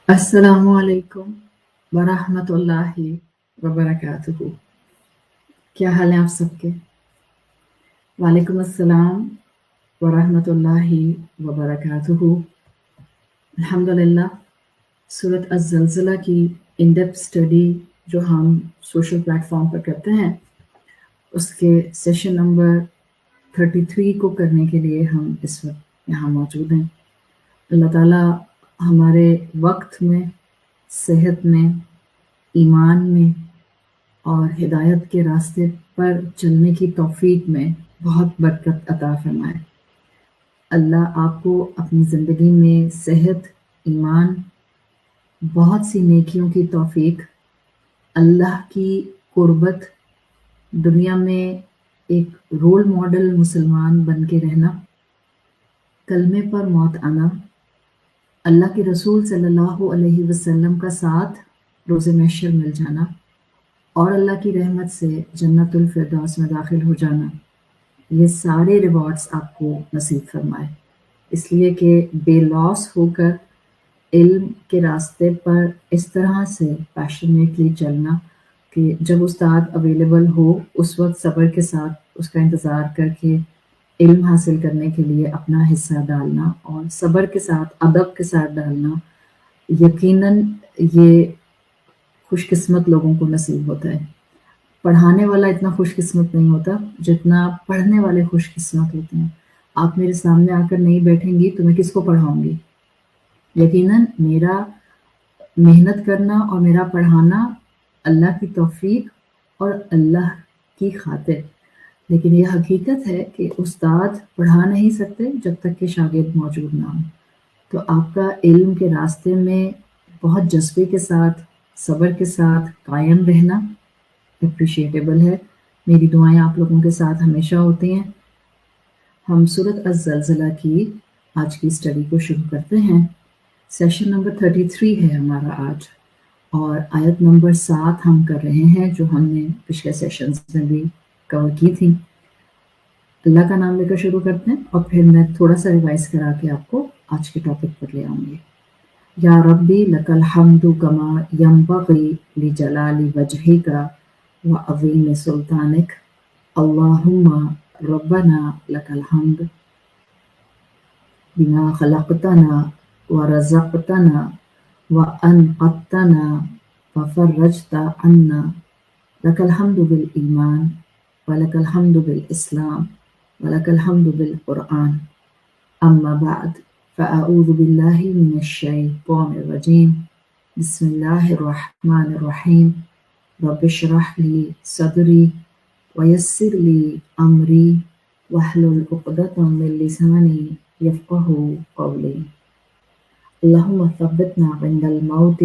السلام علیکم ورحمۃ اللہ وبرکاتہ۔ کیا حال ہے آپ سب کے؟ وعلیکم السلام ورحمۃ اللہ وبرکاتہ۔ الحمدللہ، سورۃ الزلزلہ کی ان ڈیپتھ اسٹڈی جو ہم سوشل پلیٹ فارم پر کرتے ہیں، اس کے سیشن نمبر 33 کو کرنے کے لیے ہم اس وقت یہاں موجود ہیں۔ اللہ تعالیٰ ہمارے وقت میں، صحت میں، ایمان میں اور ہدایت کے راستے پر چلنے کی توفیق میں بہت برکت عطا فرمائے۔ اللہ آپ کو اپنی زندگی میں صحت، ایمان، بہت سی نیکیوں کی توفیق، اللہ کی قربت، دنیا میں ایک رول ماڈل مسلمان بن کے رہنا، کلمے پر موت آنا، اللہ کے رسول صلی اللہ علیہ وسلم کا ساتھ روز محشر مل جانا اور اللہ کی رحمت سے جنت الفردوس میں داخل ہو جانا، یہ سارے ریوارڈز آپ کو نصیب فرمائے۔ اس لیے کہ بے لوس ہو کر علم کے راستے پر اس طرح سے پیشنیٹلی چلنا کہ جب استاد اویلیبل ہو اس وقت صبر کے ساتھ اس کا انتظار کر کے علم حاصل کرنے کے لیے اپنا حصہ ڈالنا اور صبر کے ساتھ، ادب کے ساتھ ڈالنا، یقیناً یہ خوش قسمت لوگوں کو نصیب ہوتا ہے۔ پڑھانے والا اتنا خوش قسمت نہیں ہوتا جتنا پڑھنے والے خوش قسمت ہوتے ہیں۔ آپ میرے سامنے آ کر نہیں بیٹھیں گی تو میں کس کو پڑھاؤں گی؟ یقیناً میرا محنت کرنا اور میرا پڑھانا اللہ کی توفیق اور اللہ کی خاطر، لیکن یہ حقیقت ہے کہ استاد پڑھا نہیں سکتے جب تک کہ شاگرد موجود نہ ہو۔ تو آپ کا علم کے راستے میں بہت جذبے کے ساتھ، صبر کے ساتھ قائم رہنا اپریشیٹیبل ہے۔ میری دعائیں آپ لوگوں کے ساتھ ہمیشہ ہوتی ہیں۔ ہم سورۃ الزلزلہ کی آج کی اسٹڈی کو شروع کرتے ہیں۔ سیشن نمبر 33 ہے ہمارا آج، اور آیت نمبر 7 ہم کر رہے ہیں جو ہم نے پچھلے سیشنز میں بھی کور کی تھی۔ اللہ کا نام لے کر شروع کرتے ہیں اور پھر میں تھوڑا سا ریوائز کرا کے آپ کو آج کے ٹاپک پر لے آؤں گی۔ یا ربی لک الحمد کما ینبغی لجلال وجہک وعظیم سلطانک، اللہم ربنا لک الحمد بما خلقتنا ورزقتنا وانقذتنا وفرجت عنا، لک الحمد بالایمان ولک الحمد بالاسلام ولک الحمد بالقرآن، اما بعد فاعوذ باللہ من الشیطان الرجیم، بسم اللہ الرحمن الرحیم، رب اشرح لی صدری ویسر لی امری واحلل عقدۃ من لسانی یفقہوا قولی، اللہم ثبتنا عند الموت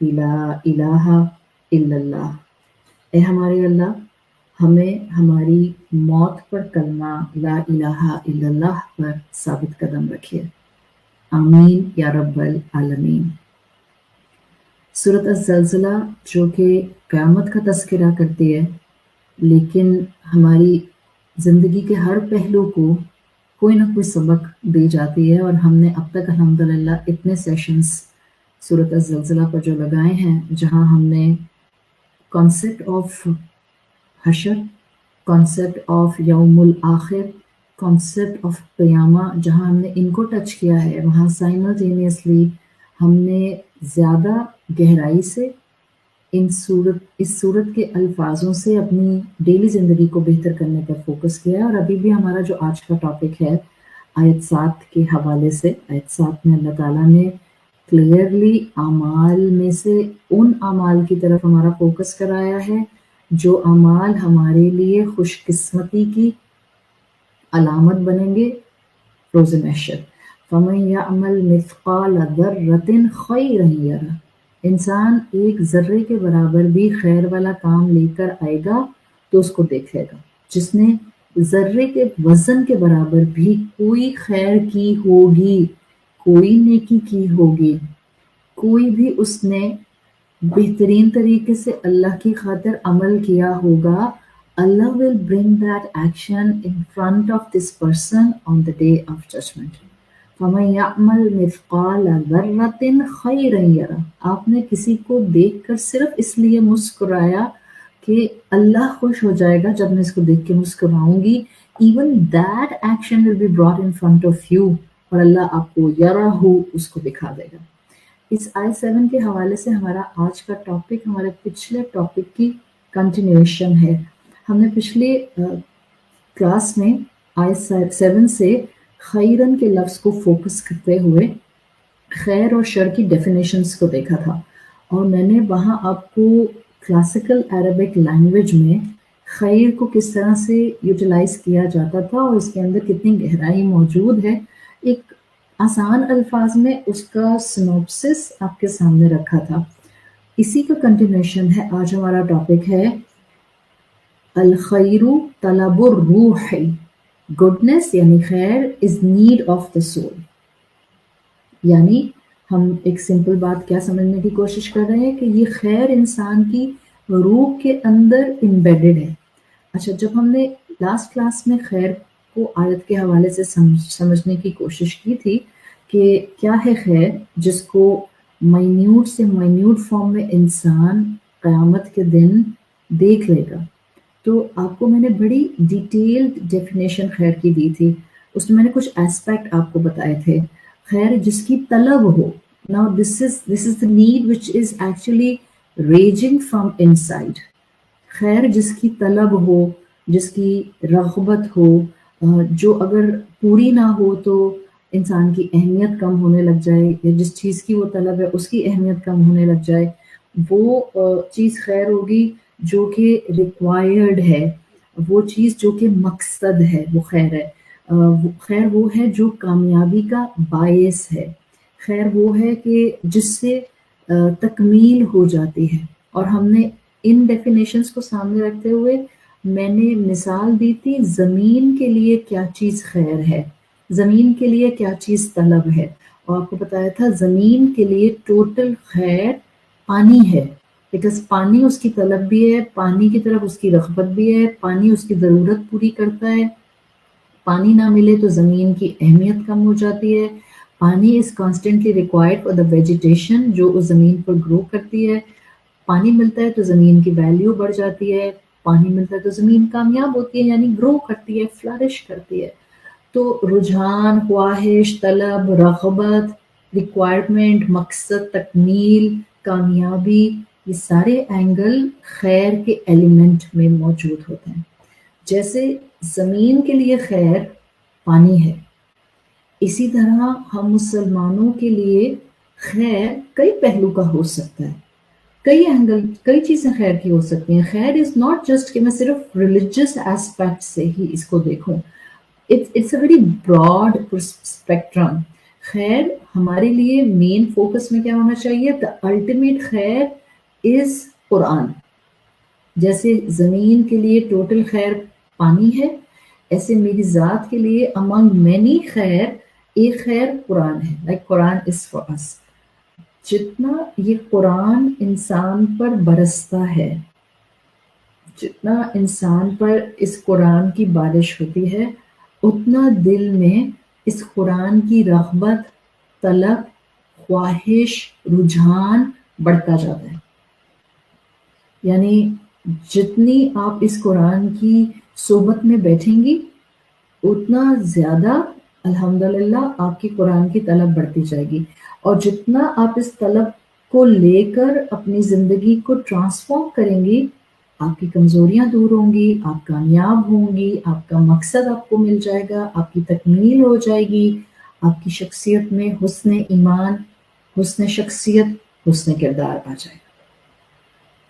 بلا الہ الا اللہ۔ اے ہمارے اللہ، ہمیں ہماری موت پر کلمہ لا الہ الا اللہ پر ثابت قدم رکھیے، آمین یا رب العالمین۔ سورۃ الزلزلہ جو کہ قیامت کا تذکرہ کرتی ہے، لیکن ہماری زندگی کے ہر پہلو کو کوئی نہ کوئی سبق دے جاتی ہے، اور ہم نے اب تک الحمدللہ اتنے سیشنز سورۃ الزلزلہ پر جو لگائے ہیں جہاں ہم نے کانسیپٹ آف حشر، کانسیپٹ آف یوم الآخر، کانسیپٹ آف قیامہ، جہاں ہم نے ان کو ٹچ کیا ہے، وہاں سائملٹینیسلی ہم نے زیادہ گہرائی سے اس صورت کے الفاظوں سے اپنی ڈیلی زندگی کو بہتر کرنے پر فوکس کیا ہے۔ اور ابھی بھی ہمارا جو آج کا ٹاپک ہے آیت 7 کے حوالے سے، آیت 7 میں اللہ تعالیٰ نے کلیئرلی اعمال میں سے ان اعمال کی طرف ہمارا فوکس کرایا ہے جو اعمال ہمارے لیے خوش قسمتی کی علامت بنیں گے روز محشر۔ فَمَن يَعْمَلْ مِثْقَالَ ذَرَّةٍ خَيْرًا يَرَهُ، انسان ایک ذرے کے برابر بھی خیر والا کام لے کر آئے گا تو اس کو دیکھے گا۔ جس نے ذرے کے وزن کے برابر بھی کوئی خیر کی ہوگی، کوئی نیکی کی ہوگی، کوئی بھی اس نے بہترین طریقے سے اللہ کی خاطر عمل کیا ہوگا، اللہ will bring that action in front of this person on the day of judgment. فَمَن يَعْمَلْ مِثْقَالَ ذَرَّةٍ خَيْرًا يَرَهُ، آپ نے کسی کو دیکھ کر صرف اس لیے مسکرایا کہ اللہ خوش ہو جائے گا جب میں اس کو دیکھ کے مسکراؤں گی، even that action will be brought in front of you، اور اللہ آپ کو یرہو اس کو دکھا دے گا۔ اس آئی 7 کے حوالے سے ہمارا آج کا ٹاپک ہمارے پچھلے ٹاپک کی کنٹینیویشن ہے۔ ہم نے پچھلے کلاس میں آئی 7 سے خیرن کے لفظ کو فوکس کرتے ہوئے خیر اور شر کی ڈیفینیشنز کو دیکھا تھا، اور میں نے وہاں آپ کو کلاسیکل عربک لینگویج میں خیر کو کس طرح سے یوٹیلائز کیا جاتا تھا اور اس کے اندر کتنی گہرائی موجود ہے، ایک آسان الفاظ میں اس کا سنوپسس آپ کے سامنے رکھا تھا۔ اسی کا کنٹینیوشن ہے، آج ہمارا ٹاپک ہے الخیر طلب الروح، گڈنس یعنی خیر is need of the civil. یعنی ہم ایک سمپل بات کیا سمجھنے کی کوشش کر رہے ہیں کہ یہ خیر انسان کی روح کے اندر امبیڈڈ ہے۔ اچھا، جب ہم نے لاسٹ کلاس میں خیر کو آیت کے حوالے سے سمجھنے کی کوشش کی تھی کہ کیا ہے خیر، جس کو مائنیوٹ سے مائنیوٹ فارم میں انسان قیامت کے دن دیکھ لے گا، تو آپ کو میں نے بڑی ڈیٹیلڈ ڈیفینیشن خیر کی دی تھی۔ اس میں نے کچھ ایسپیکٹ آپ کو بتائے تھے۔ خیر جس کی طلب ہو، now this is the need which is actually raging from inside۔ خیر جس کی طلب ہو، جس کی رغبت ہو، جو اگر پوری نہ ہو تو انسان کی اہمیت کم ہونے لگ جائے، یا جس چیز کی وہ طلب ہے اس کی اہمیت کم ہونے لگ جائے، وہ چیز خیر ہوگی جو کہ ریکوائرڈ ہے، وہ چیز جو کہ مقصد ہے، وہ خیر ہے۔ خیر وہ ہے جو کامیابی کا باعث ہے، خیر وہ ہے کہ جس سے تکمیل ہو جاتی ہے۔ اور ہم نے ان ڈیفینیشنز کو سامنے رکھتے ہوئے میں نے مثال دی تھی زمین کے لیے کیا چیز خیر ہے، زمین کے لیے کیا چیز طلب ہے، اور آپ کو بتایا تھا زمین کے لیے ٹوٹل خیر پانی ہے، بیکاز پانی اس کی طلب بھی ہے، پانی کی طرف اس کی رغبت بھی ہے، پانی اس کی ضرورت پوری کرتا ہے۔ پانی نہ ملے تو زمین کی اہمیت کم ہو جاتی ہے۔ پانی is constantly required for the vegetation جو اس زمین پر گرو کرتی ہے۔ پانی ملتا ہے تو زمین کی ویلیو بڑھ جاتی ہے، پانی ملتا ہے تو زمین کامیاب ہوتی ہے، یعنی گرو کرتی ہے، فلرش کرتی ہے۔ تو رجحان، خواہش، طلب، رغبت، ریکوائرمنٹ، مقصد، تکمیل، کامیابی، یہ سارے اینگل خیر کے ایلیمنٹ میں موجود ہوتے ہیں۔ جیسے زمین کے لیے خیر پانی ہے، اسی طرح ہم مسلمانوں کے لیے خیر کئی پہلو کا ہو سکتا ہے، کئی اینگل، کئی چیزیں خیر کی ہو سکتی ہیں۔ خیر از ناٹ جسٹ کہ میں صرف ریلیجس ایسپیکٹ سے ہی اس کو دیکھوں، it's a very broad spectrum. خیر ہمارے لیے مین فوکس میں کیا ہونا چاہیے؟ دا الٹیمیٹ خیر از قرآن۔ جیسے زمین کے لیے ٹوٹل خیر پانی ہے، ایسے میری ذات کے لیے among many خیر ایک خیر قرآن ہے، like Quran is for us۔ جتنا یہ قرآن انسان پر برستا ہے، جتنا انسان پر اس قرآن کی بارش ہوتی ہے، اتنا دل میں اس قرآن کی رغبت، طلب، خواہش، رجحان بڑھتا جاتا ہے۔ یعنی جتنی آپ اس قرآن کی صحبت میں بیٹھیں گی اتنا زیادہ الحمدللہ آپ کی قرآن کی طلب بڑھتی جائے گی، اور جتنا آپ اس طلب کو لے کر اپنی زندگی کو ٹرانسفارم کریں گی، آپ کی کمزوریاں دور ہوں گی، آپ کامیاب ہوں گی، آپ کا مقصد آپ کو مل جائے گا، آپ کی تکمیل ہو جائے گی، آپ کی شخصیت میں حسن ایمان، حسن شخصیت، حسن کردار آ جائے گا۔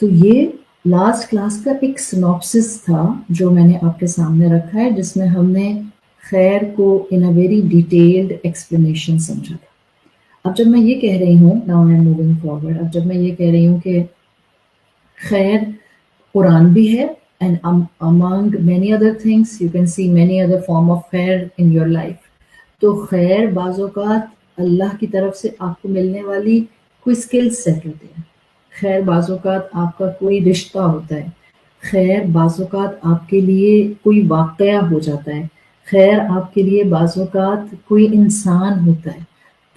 تو یہ لاسٹ کلاس کا ایک سنوپسس تھا جو میں نے آپ کے سامنے رکھا ہے، جس میں ہم نے خیر کو ان اے ویری ڈیٹیلڈ ایکسپلینیشن سمجھا تھا۔ اب جب میں یہ کہہ رہی ہوں now I am moving forward, اب جب میں یہ کہہ رہی ہوں کہ خیر قرآن بھی ہے، and among many other things you can see many other form of خیر in your life، تو خیر بعض اوقات اللہ کی طرف سے آپ کو ملنے والی کوئی اسکل سیٹ ہوتی ہے، خیر بعض اوقات آپ کا کوئی رشتہ ہوتا ہے، خیر بعض اوقات آپ کے لیے کوئی واقعہ ہو جاتا ہے، خیر آپ کے لیے بعض اوقات کوئی انسان ہوتا ہے.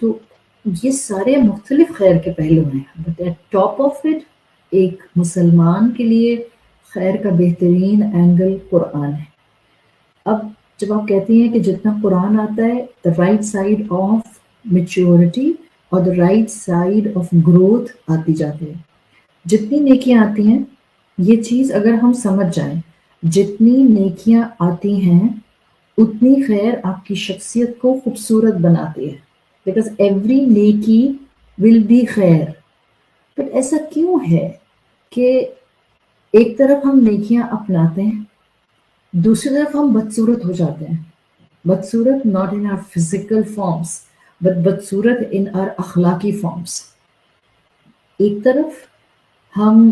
تو یہ سارے مختلف خیر کے پہلو ہیں، but at top of it ایک مسلمان کے لیے خیر کا بہترین اینگل قرآن ہے. اب جب آپ کہتی ہیں کہ جتنا قرآن آتا ہے the right side of maturity اور the right side of growth آتی جاتی ہے. جتنی نیکیاں آتی ہیں، یہ چیز اگر ہم سمجھ جائیں، جتنی نیکیاں آتی ہیں اتنی خیر آپ کی شخصیت کو خوبصورت بناتی ہے. بیکاز ایوری نیکی ول بی خیر. بٹ ایسا کیوں ہے کہ ایک طرف ہم نیکیاں اپناتے ہیں، دوسری طرف ہم بدصورت ہو جاتے ہیں. بدصورت not in our physical forms but بدصورت in our اخلاقی forms. ایک طرف ہم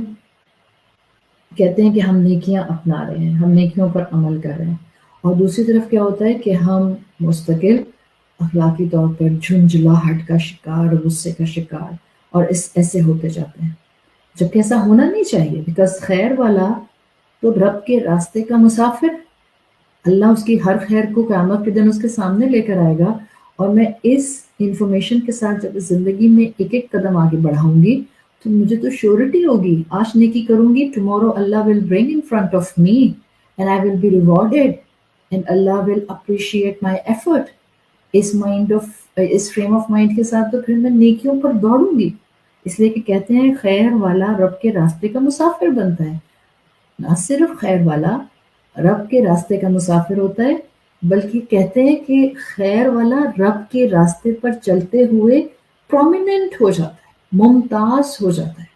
کہتے ہیں کہ ہم نیکیاں اپنا رہے ہیں، ہم نیکیوں پر عمل کر رہے ہیں، اور دوسری طرف کیا ہوتا ہے کہ ہم مستقل اخلاقی طور پر جھنجھلاہٹ کا شکار، غصے کا شکار، اور ایسے ہوتے جاتے ہیں، جبکہ ایسا ہونا نہیں چاہیے. بیکاز خیر والا تو رب کے راستے کا مسافر، اللہ اس کی ہر خیر کو قیامت کے دن اس کے سامنے لے کر آئے گا. اور میں اس انفارمیشن کے ساتھ جب زندگی میں ایک ایک قدم آگے بڑھاؤں گی تو مجھے تو شیورٹی ہوگی، آج نیکی کروں گی، tomorrow Allah will bring in front of me and I will be rewarded and Allah will appreciate my effort. اس فریم آف مائنڈ کے ساتھ تو پھر میں نیکیوں پر دوڑوں گی. اس لیے کہ کہتے ہیں خیر والا رب کے راستے کا مسافر بنتا ہے. نہ صرف خیر والا رب کے راستے کا مسافر ہوتا ہے، بلکہ کہتے ہیں کہ خیر والا رب کے راستے پر چلتے ہوئے پرومیننٹ ہو جاتا ہے، ممتاز ہو جاتا ہے.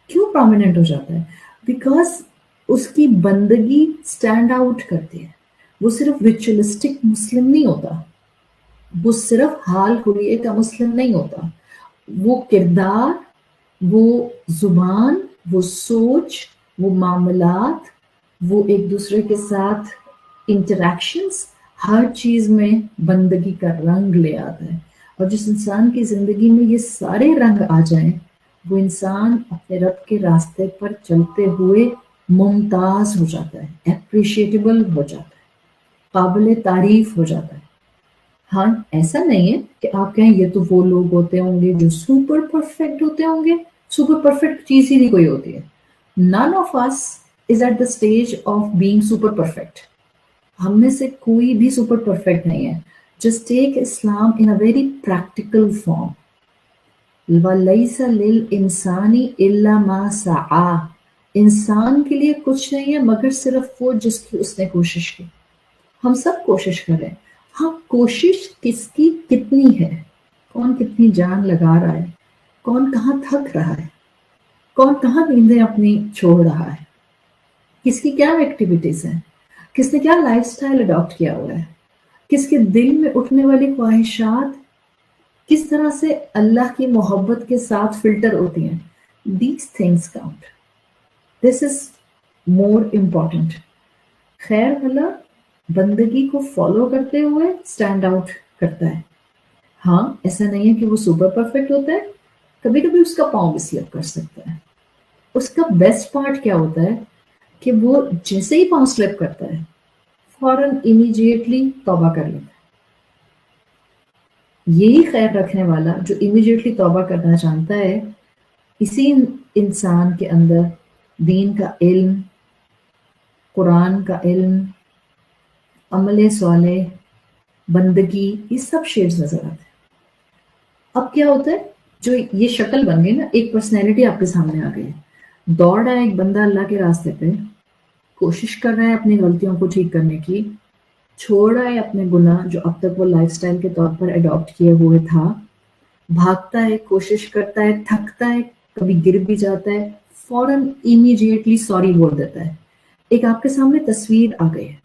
کیوں پرومیننٹ ہو جاتا ہے؟ بیکاز اس کی بندگی سٹینڈ آؤٹ کرتی ہے. وہ صرف ریچولسٹک مسلم نہیں ہوتا، وہ صرف حال ہوئے کا مسلم نہیں ہوتا. وہ کردار، وہ زبان، وہ سوچ، وہ معاملات، وہ ایک دوسرے کے ساتھ انٹریکشنز، ہر چیز میں بندگی کا رنگ لے آتا ہے. اور جس انسان کی زندگی میں یہ سارے رنگ آ جائیں، وہ انسان اپنے رب کے راستے پر چلتے ہوئے ممتاز ہو جاتا ہے، اپریشیٹیبل ہو جاتا ہے، قابل تعریف ہو جاتا ہے. ہاں ایسا نہیں ہے کہ آپ کہیں یہ تو وہ لوگ ہوتے ہوں گے جو سپر پرفیکٹ ہوتے ہوں گے. سپر پرفیکٹ چیز ہی نہیں کوئی ہوتی ہے. None of us is at the stage of being super perfect. ہم میں سے کوئی بھی سپر پرفیکٹ نہیں ہے. Just take Islam in a very practical form. وَلَيْسَ لِلْإِنسَانِ إِلَّا مَا سَعَى. انسان کے لیے کچھ نہیں ہے مگر صرف وہ جس کی اس نے کوشش کی. ہم سب کوشش کر رہے ہیں. ہاں کوشش کس کی کتنی ہے، کون کتنی جان لگا رہا ہے، کون کہاں تھک رہا ہے، کون کہاں نیندیں اپنی چھوڑ رہا ہے، کس کی کیا ایکٹیویٹیز ہیں، کس نے کیا لائف سٹائل اڈاپٹ کیا ہوا ہے، کس کے دل میں اٹھنے والی خواہشات کس طرح سے اللہ کی محبت کے ساتھ فلٹر ہوتی ہیں. These things count. This is more important. خیر والا بندگی کو فالو کرتے ہوئے سٹینڈ آؤٹ کرتا ہے. ہاں ایسا نہیں ہے کہ وہ سپر پرفیکٹ ہوتا ہے، کبھی کبھی اس کا پاؤں بھی سلپ کر سکتا ہے. اس کا بیسٹ پارٹ کیا ہوتا ہے کہ وہ جیسے ہی پاؤں سلپ کرتا ہے فوراً امیڈیٹلی توبہ کر لیتا ہے. یہی خیر رکھنے والا جو امیڈیٹلی توبہ کرنا چاہتا ہے، اسی انسان کے اندر دین کا علم، قرآن کا علم، عمل صالح، بندگی، یہ سب شیڈز نظر آتے ہیں. اب کیا ہوتا ہے، جو یہ شکل بن گئی نا، ایک پرسنالٹی آپ کے سامنے آ گئی ہے. دوڑ رہا ہے ایک بندہ اللہ کے راستے پہ، کوشش کر رہا ہے اپنی غلطیوں کو ٹھیک کرنے کی، چھوڑ رہا ہے اپنے گناہ جو اب تک وہ لائف سٹائل کے طور پر اڈاپٹ کیے ہوئے تھا، بھاگتا ہے، کوشش کرتا ہے، تھکتا ہے، کبھی گر بھی جاتا ہے، فوراً امیڈیٹلی سوری بول دیتا ہے. ایک آپ کے سامنے تصویر آ گئی ہے،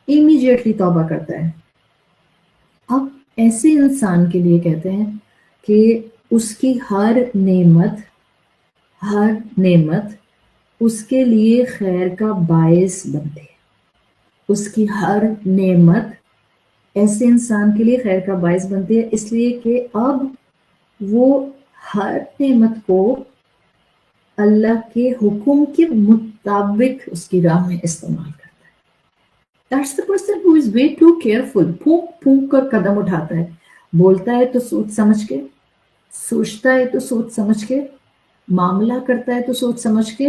امیڈیٹلی توبہ کرتا ہے. اب ایسے انسان کے لیے کہتے ہیں کہ اس کی ہر نعمت اس کے لیے خیر کا باعث بنتی ہے. اس کی ہر نعمت ایسے انسان کے لیے خیر کا باعث بنتی ہے، اس لیے کہ اب وہ ہر نعمت کو اللہ کے حکم کے مطابق اس کی راہ میں استعمال کرتا ہے. That's the person who is way too careful. پھونک پھونک کر قدم اٹھاتا ہے. بولتا ہے تو سوچ سمجھ کے, سوچتا ہے تو سوچ سمجھ کے, معاملہ کرتا ہے تو سوچ سمجھ کے,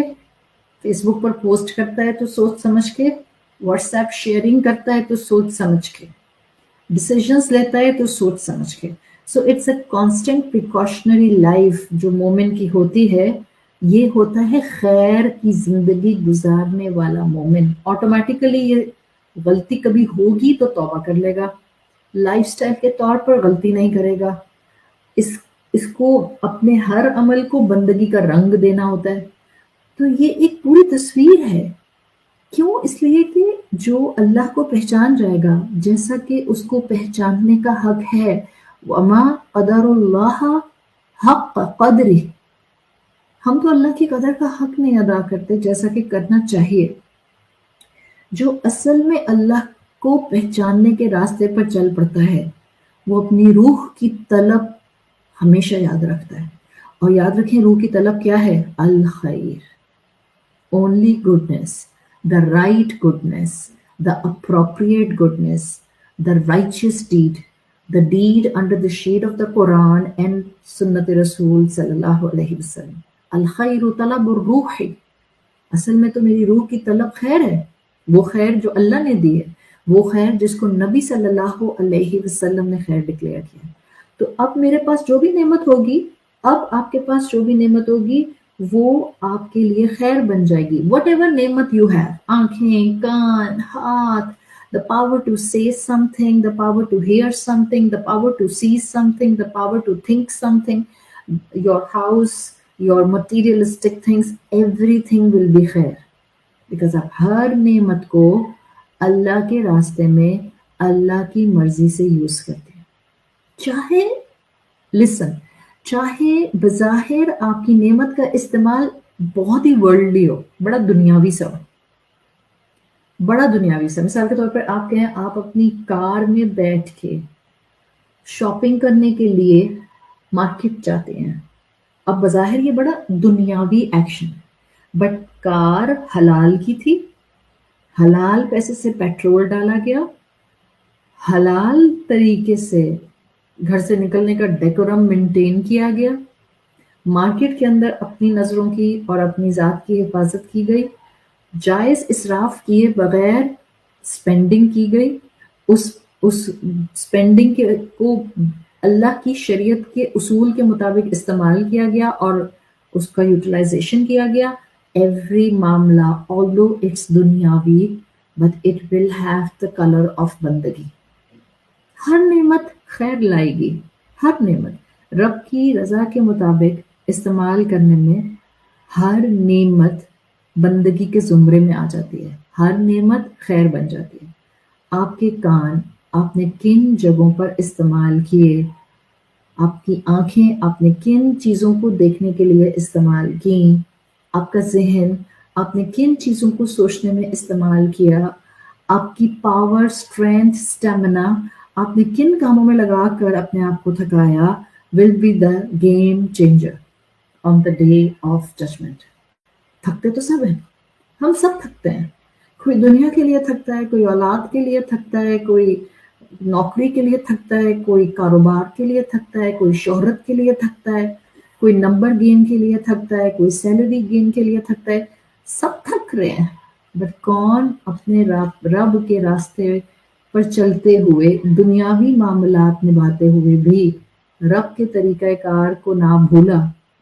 فیس بک پر پوسٹ کرتا ہے تو سوچ سمجھ کے, واٹس ایپ شیئرنگ کرتا ہے تو سوچ سمجھ کے, ڈیسیژنس لیتا ہے تو سوچ سمجھ کے. So it's a constant precautionary life جو مومن کی ہوتی ہے. یہ ہوتا ہے خیر کی زندگی گزارنے والا مومن. آٹومیٹیکلی یہ غلطی کبھی ہوگی تو توبہ کر لے گا, لائف سٹائل کے طور پر غلطی نہیں کرے گا. اس کو اپنے ہر عمل کو بندگی کا رنگ دینا ہوتا ہے. تو یہ ایک پوری تصویر ہے. کیوں؟ اس لیے کہ جو اللہ کو پہچان جائے گا جیسا کہ اس کو پہچاننے کا حق ہے, وما قدر اللہ حق قدرہ, ہم تو اللہ کی قدر کا حق نہیں ادا کرتے جیسا کہ کرنا چاہیے. جو اصل میں اللہ کو پہچاننے کے راستے پر چل پڑتا ہے وہ اپنی روح کی طلب ہمیشہ یاد رکھتا ہے. اور یاد رکھیں روح کی طلب کیا ہے؟ الخیر, only goodness, the right goodness, the appropriate goodness, the righteous deed, the deed under the shade of the Quran and Sunnat Rasul sallallahu alayhi wasallam. الخیر طلب الروح, اصل میں تو میری روح کی طلب خیر ہے, وہ خیر جو اللہ نے دی ہے, وہ خیر جس کو نبی صلی اللہ علیہ وسلم نے خیر ڈکلیئر کیا. تو اب میرے پاس جو بھی نعمت ہوگی, اب آپ کے پاس جو بھی نعمت ہوگی وہ آپ کے لیے خیر بن جائے گی. وٹ ایور نعمت یو ہیو, آنکھیں, کان, ہاتھ, the power to say something, the power to hear something, the power to see something, the power to think something, your house, your materialistic things, everything will be khair. Because آپ ہر نعمت کو اللہ کے راستے میں اللہ کی مرضی سے یوز کرتے ہیں. چاہے چاہے بظاہر آپ کی نعمت کا استعمال بہت ہی ورلڈلی ہو, بڑا دنیاوی سا ہو, بڑا دنیاوی سا. مثال کے طور پر آپ کہیں آپ اپنی کار میں بیٹھ کے شاپنگ کرنے کے لیے مارکیٹ جاتے ہیں. اب بظاہر یہ بڑا دنیاوی ایکشن, بٹ کار حلال کی تھی, حلال پیسے سے پیٹرول ڈالا گیا, حلال طریقے سے گھر سے نکلنے کا ڈیکورم مینٹین کیا گیا, مارکیٹ کے اندر اپنی نظروں کی اور اپنی ذات کی حفاظت کی گئی, جائز اسراف کیے بغیر اسپینڈنگ کی گئی, اس اسپینڈنگ کو اللہ کی شریعت کے اصول کے مطابق استعمال کیا گیا اور اس کا یوٹیلائزیشن کیا گیا. ایوری معاملہ although it's دنیاوی but it will have the color of بندگی. ہر نعمت خیر لائے گی, ہر نعمت رب کی رضا کے مطابق استعمال کرنے میں ہر نعمت بندگی کے زمرے میں آ جاتی ہے, ہر نعمت خیر بن جاتی ہے. آپ کے کان آپ نے کن جگہوں پر استعمال کیے, آپ کی آنکھیں آپ نے کن چیزوں کو دیکھنے کے لیے استعمال کیں, آپ کا ذہن آپ نے کن چیزوں کو سوچنے میں استعمال کیا, آپ کی پاور, اسٹرینتھ, اسٹیمنا آپ نے کن کاموں میں لگا کر اپنے آپ کو تھکایا, will be the game changer on the day of judgement. تھکتے تو سب ہیں, ہم سب تھکتے ہیں. کوئی دنیا کے لیے تھکتا ہے, کوئی اولاد کے لیے تھکتا ہے, کوئی نوکری کے لیے تھکتا ہے, کوئی کاروبار کے لیے تھکتا ہے, کوئی شہرت کے لیے تھکتا ہے, کوئی نمبر گین کے لیے تھکتا ہے, کوئی سیلری گین کے لیے تھکتا ہے. سب تھک رہے ہیں, بٹ کون اپنے رب کے راستے پر چلتے ہوئے دنیاوی معاملات نبھاتے ہوئے بھی رب کے طریقہ کار کو نہ بھولا,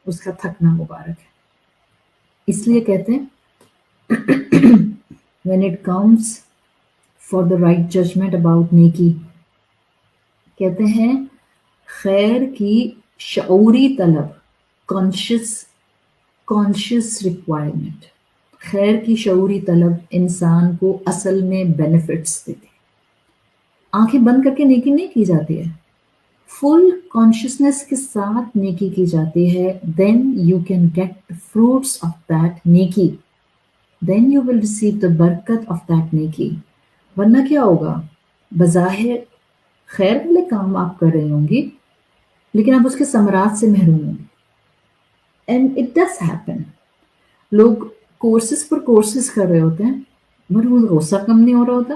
اس کا تھکنا مبارک ہے. اس لیے کہتے ہیں when it comes for the right judgment about نیکی, کہتے ہیں خیر کی شعوری طلب, کانشیس ریکوائرمنٹ, خیر کی شعوری طلب انسان کو اصل میں بینیفٹس دیتی ہے. آنکھیں بند کر کے نیکی نہیں کی جاتی ہے, فل کانشیسنس کے ساتھ نیکی کی جاتی ہے. Then you can get fruits of that نیکی, then you will receive the برکت of that نیکی. ورنہ کیا ہوگا, بظاہر خیر والے کام آپ کر رہی ہوں گی لیکن آپ اس کے ثمرات سے محروم ہوں گے. And it does happen. لوگ کورسز پر کورسز کر رہے ہوتے ہیں بٹ وہ غصہ کم نہیں ہو رہا ہوتا,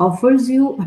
offers you a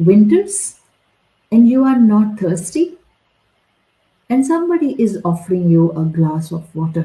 winters and you are not thirsty and somebody is offering you a glass of water।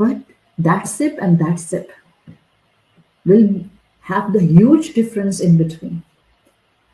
but that sip and that sip will have the huge difference in between।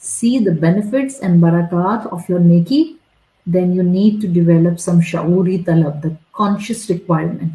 see the benefits and barakat of your neki, then you need to develop some shauri talab, the conscious requirement।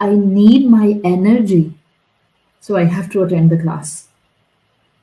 I need my energy, so I have to attend the class।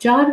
4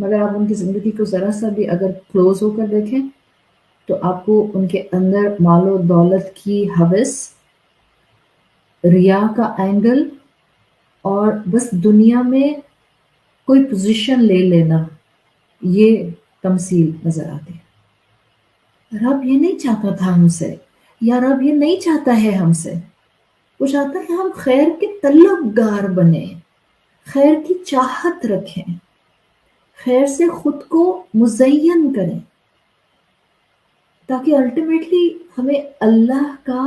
مگر آپ ان کی زندگی کو ذرا سا بھی اگر close ہو کر دیکھیں تو آپ کو ان کے اندر مال و دولت کی ہوس، ریا کا اینگل، اور بس دنیا میں کوئی پوزیشن لے لینا، یہ تمثیل نظر آتی ہے۔ رب یہ نہیں چاہتا تھا ہم سے، یا رب یہ نہیں چاہتا ہے ہم سے، وہ چاہتا ہے ہم خیر کے طلبگار بنیں، خیر کی چاہت رکھیں، خیر سے خود کو مزین کریں، تاکہ الٹیمیٹلی ہمیں اللہ کا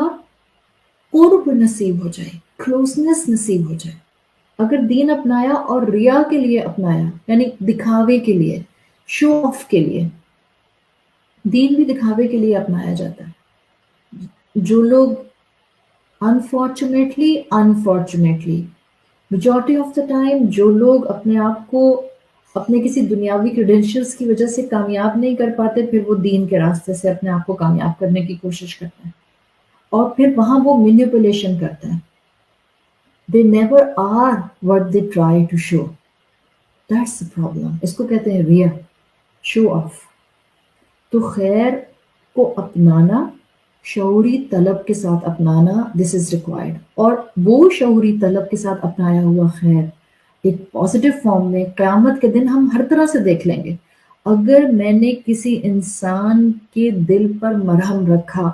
قرب نصیب ہو جائے، کلوزنس نصیب ہو جائے۔ اگر دین اپنایا اور ریا کے لیے اپنایا، یعنی دکھاوے کے لیے، شو آف کے لیے، دین بھی دکھاوے کے لیے اپنایا جاتا ہے۔ جو لوگ unfortunately majority of the time جو لوگ اپنے آپ کو اپنے کسی دنیاوی کریڈینشلز کی وجہ سے کامیاب نہیں کر پاتے، پھر وہ دین کے راستے سے اپنے آپ کو کامیاب کرنے کی کوشش کرتے ہیں، اور پھر وہاں وہ مینیپولیشن کرتے ہیں۔ They never are what they try to show. That's the problem. اس کو کہتے ہیں ریا، شو آف۔ تو خیر کو اپنانا، شعوری طلب کے ساتھ اپنانا، دس از ریکوائرڈ، اور وہ شعوری طلب کے ساتھ اپنایا ہوا خیر ایک پازیٹیو فارم میں قیامت کے دن ہم ہر طرح سے دیکھ لیں گے۔ اگر میں نے کسی انسان کے دل پر مرہم رکھا،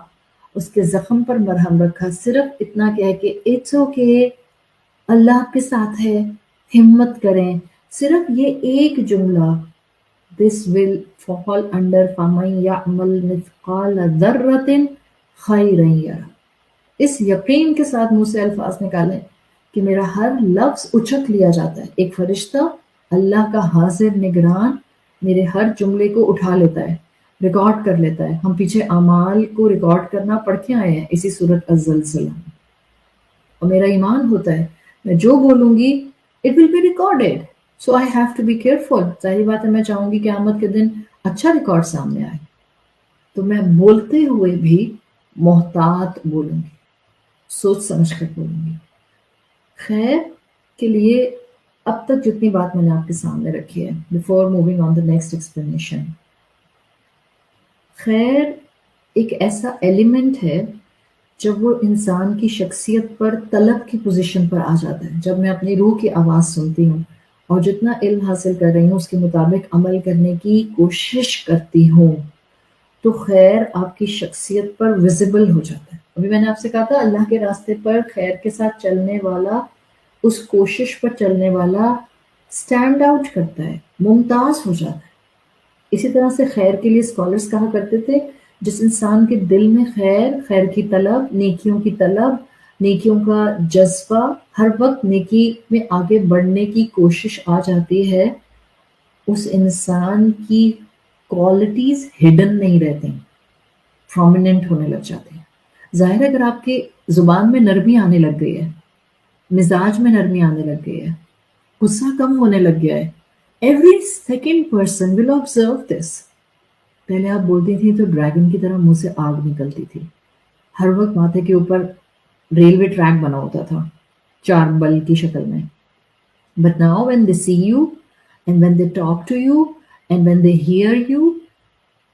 اس کے زخم پر مرہم رکھا، صرف اتنا کہہ کہ اٹس اوکے، اللہ آپ کے ساتھ ہے، ہمت کریں، صرف یہ ایک جملہ، this will fall under فَمَن يَعْمَلْ مِثْقَالَ ذَرَّةٍ خَيْرًا يَرَهُ۔ اس یقین کے ساتھ منہ سے الفاظ نکالیں کہ میرا ہر لفظ اچک لیا جاتا ہے، ایک فرشتہ اللہ کا حاضر نگران میرے ہر جملے کو اٹھا لیتا ہے، ریکارڈ کر لیتا ہے۔ ہم پیچھے اعمال کو ریکارڈ کرنا پڑھ کے آئے ہیں اسی سورۃ الزلزلہ میں، اور میرا ایمان ہوتا ہے میں جو بولوں گی it will be recorded, so I have to be careful. ظاہری بات ہے میں چاہوں گی کہ قیامت کے دن اچھا ریکارڈ سامنے آئے، تو میں بولتے ہوئے بھی محتاط بولوں گی، سوچ سمجھ کر بولوں گی۔ خیر کے لیے اب تک جتنی بات میں نے آپ کے سامنے رکھی ہے، before moving on the next explanation, خیر ایک ایسا ایلیمنٹ ہے جب وہ انسان کی شخصیت پر طلب کی پوزیشن پر آ جاتا ہے۔ جب میں اپنی روح کی آواز سنتی ہوں اور جتنا علم حاصل کر رہی ہوں اس کے مطابق عمل کرنے کی کوشش کرتی ہوں، تو خیر آپ کی شخصیت پر ویزیبل ہو جاتا ہے۔ ابھی میں نے آپ سے کہا تھا اللہ کے راستے پر خیر کے ساتھ چلنے والا، اس کوشش پر چلنے والا سٹینڈ آؤٹ کرتا ہے، ممتاز ہو جاتا ہے۔ اسی طرح سے خیر کے لیے اسکالرس کہا کرتے تھے جس انسان کے دل میں خیر کی طلب، نیکیوں کی طلب، نیکیوں کا جذبہ، ہر وقت نیکی میں آگے بڑھنے کی کوشش آ جاتی ہے، اس انسان کی کوالٹیز ہڈن نہیں رہتی، پرومیننٹ ہونے لگ جاتی ہیں۔ ظاہر ہے اگر آپ کی زبان میں نرمی آنے لگ گئی ہے، مزاج میں نرمی آنے لگ گئی ہے، غصہ کم ہونے لگ گیا ہے، every second person will observe this۔ پہلے آپ بولتی تھی تو ڈریگن کی طرح منہ سے آگ نکلتی تھی، ہر وقت ماتھے کے اوپر ریلوے ٹریک بنا ہوتا تھا 4 بل کی شکل میں۔ But now when they see you and when they talk to you and when they hear you,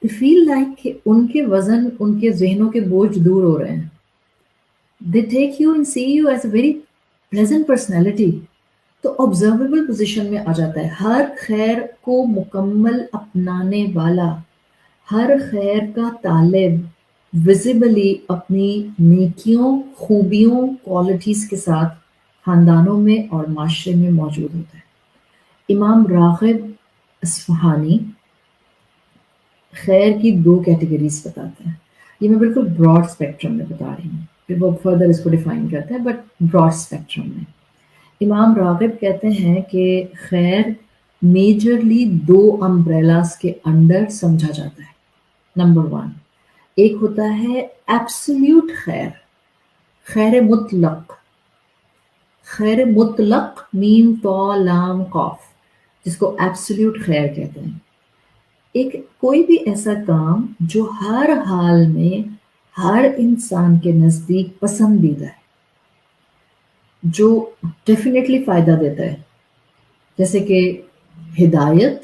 they feel like کہ ان کے وزن، ان کے ذہنوں کے بوجھ دور ہو رہے ہیں۔ They take you and see you as a very pleasant personality۔ تو observable پوزیشن میں آ جاتا ہے۔ ہر خیر کو مکمل اپنانے والا، ہر خیر کا طالب ویزیبلی اپنی نیکیوں، خوبیوں، کوالٹیز کے ساتھ خاندانوں میں اور معاشرے میں موجود ہوتا ہے۔ امام راغب اصفہانی خیر کی 2 کیٹیگریز بتاتے ہیں، یہ میں بالکل براڈ اسپیکٹرم میں بتا رہی ہوں، پھر وہ فردر اس کو ڈیفائن کرتے ہیں، بٹ براڈ اسپیکٹرم میں امام راغب کہتے ہیں کہ خیر میجرلی 2 امبریلاز کے انڈر سمجھا جاتا ہے۔ نمبر 1، ایک ہوتا ہے ایبسلیوٹ خیر، خیر مطلق، خیر مطلق میم تو لام قاف، جس کو ایبسلیوٹ خیر کہتے ہیں۔ ایک کوئی بھی ایسا کام جو ہر حال میں ہر انسان کے نزدیک پسندیدہ ہے، جو ڈیفینیٹلی فائدہ دیتا ہے، جیسے کہ ہدایت،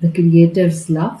the creator's love,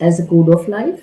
as a code of life,